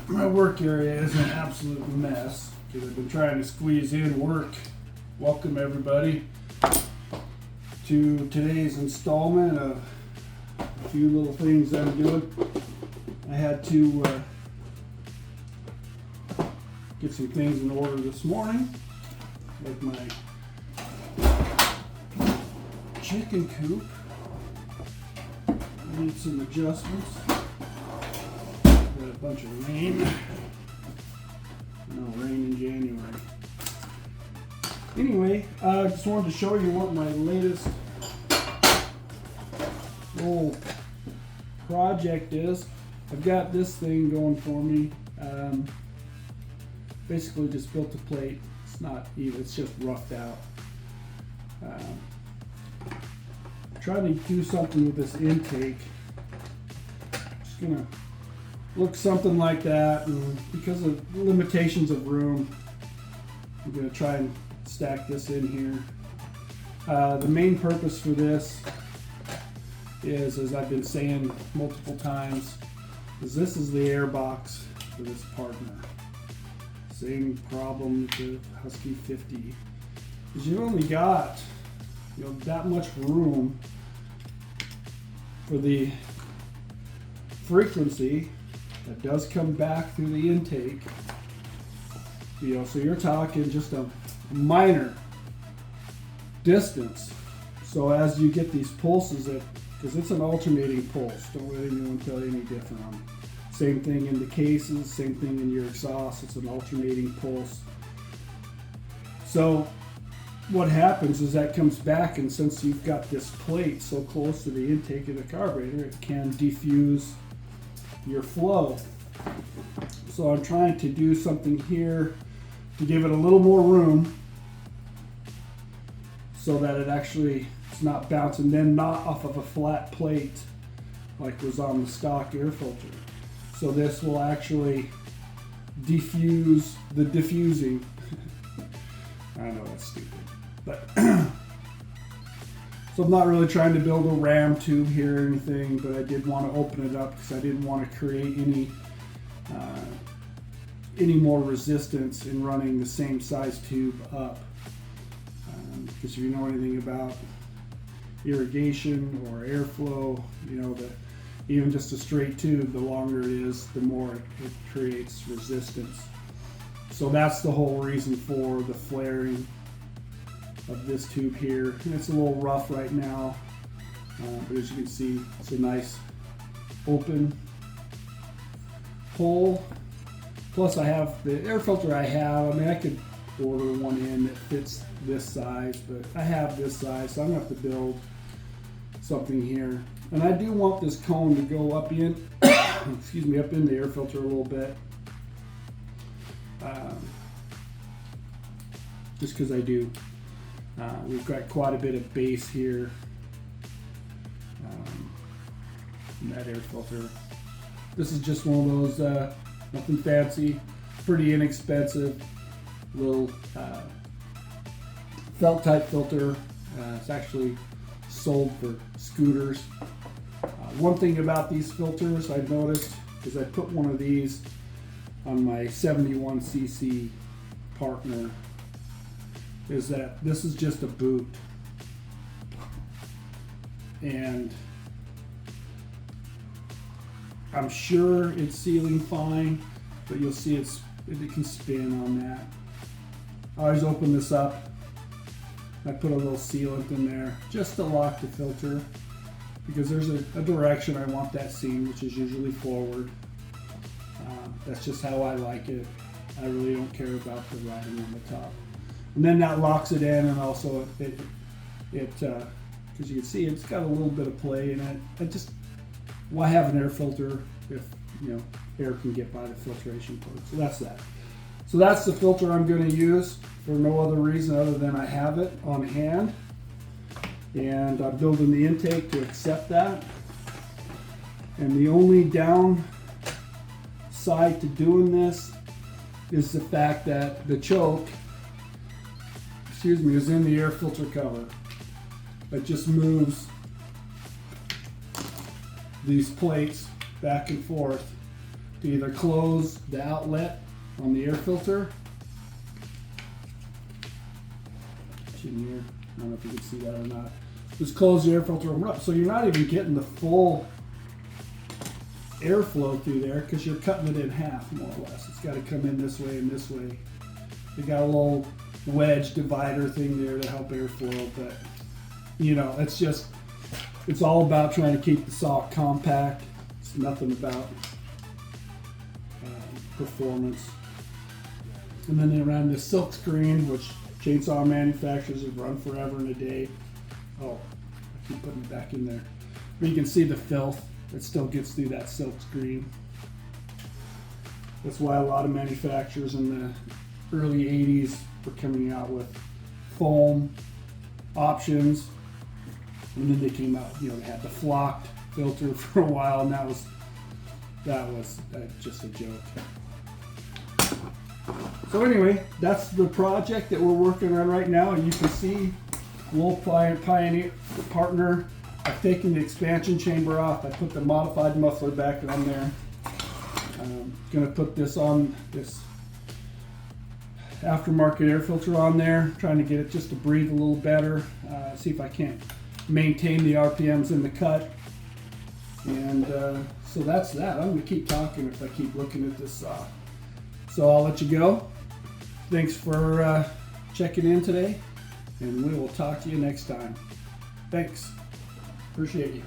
My work area is an absolute mess because I've been trying to squeeze in work. Welcome everybody to today's installment of a few little things I'm doing. I had to get some things in order this morning, like my chicken coop. I need some adjustments. Got a bunch of rain. No rain in January. Anyway, I just wanted to show you what my latest little project is. I've got this thing going for me. Basically just built a plate. It's not even, it's just roughed out. Trying to do something with this intake. Just gonna look something like that, and because of limitations of room, I'm gonna try and stack this in here. The main purpose for this is, as I've been saying multiple times, is this is the air box for this partner. Same problem with the Husky 50, because you've only got that much room for the frequency that does come back through the intake. So you're talking just a minor distance. So as you get these pulses, because it's an alternating pulse, don't let anyone tell you any different on it. Same thing in the cases, same thing in your exhaust, it's an alternating pulse. So what happens is that comes back, and since you've got this plate so close to the intake of the carburetor, it can diffuse your flow. So I'm trying to do something here to give it a little more room so that it actually is not bouncing, then not off of a flat plate like was on the stock air filter. So this will actually diffuse the diffusing. I know that's stupid, but so I'm not really trying to build a ram tube here or anything, but I did want to open it up because I didn't want to create any more resistance in running the same size tube up. Because if you know anything about irrigation or airflow, you know that even just a straight tube, the longer it is, the more it creates resistance. So that's the whole reason for the flaring of this tube here. And it's a little rough right now, but as you can see, it's a nice open hole. Plus I have the air filter I have. I mean, I could order one in that fits this size, but I have this size, so I'm gonna have to build something here. And I do want this cone to go up in, excuse me, up in the air filter a little bit. Just because I do. We've got quite a bit of base here in that air filter. This is just one of those, nothing fancy, pretty inexpensive little felt type filter. It's actually sold for scooters. One thing about these filters I've noticed, is I put one of these on my 71cc partner, is that this is just a boot, and I'm sure it's sealing fine, but you'll see it can spin on that. I always open this up, I put a little sealant in there just to lock the filter, because there's a direction I want that seen, which is usually forward. That's just how I like it. I really don't care about the writing on the top. And then that locks it in, and also it because you can see it's got a little bit of play in it. Why have an air filter if air can get by the filtration port? So that's that. So that's the filter I'm going to use for no other reason other than I have it on hand, and I'm building the intake to accept that. And the only down side to doing this is the fact that the choke, is in the air filter cover. It just moves these plates back and forth to either close the outlet on the air filter. In here. I don't know if you can see that or not. Just close the air filter up, so you're not even getting the full airflow through there because you're cutting it in half, more or less. It's got to come in this way and this way. They got a little wedge divider thing there to help airflow, but you know, it's all about trying to keep the saw compact. It's nothing about performance. And then they ran this silk screen, which chainsaw manufacturers have run forever and a day. Oh, I keep putting it back in there. But you can see the filth that still gets through that silk screen. That's why a lot of manufacturers in the early 80s were coming out with foam options. And then they came out, you know, they had the flocked filter for a while, and that was just a joke. So anyway, that's the project that we're working on right now, and you can see Wolf Pioneer Partner. I've taken the expansion chamber off. I put the modified muffler back on there. I'm going to put this on, this aftermarket air filter on there, trying to get it just to breathe a little better. See if I can't maintain the RPMs in the cut. And so that's that. I'm going to keep talking if I keep looking at this saw. So I'll let you go. Thanks for checking in today, and we will talk to you next time. Thanks. Appreciate you.